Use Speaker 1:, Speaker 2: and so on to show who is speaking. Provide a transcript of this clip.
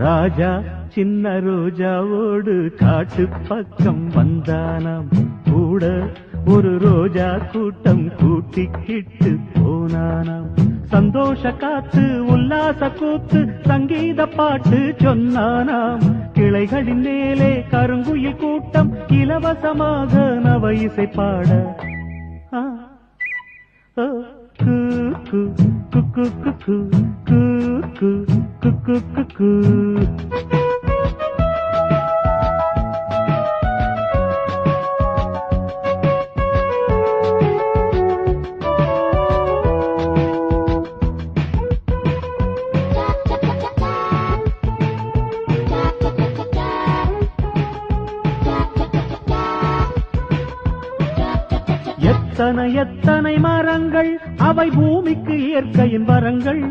Speaker 1: ராஜா சின்ன ரோஜாவோடு காட்டு பக்கம் வந்தானாம். கூட ஒரு ரோஜா கூட்டம் கூட்டிக்கிட்டு போனானாம். சந்தோஷ காத்து உல்லாச கூத்து சங்கீத பாட்டு சொன்னானாம். கிளைகளின் மேலே கருங்குயில் கூட்டம் இலவசமாக நவ இசை பாட குக்கு குக்கு குக்கு குக்கு குக்கு குக்கு. எத்தனை எத்தனை மரங்கள் அவை பூமிக்கு இயற்கையின் வரங்கள்.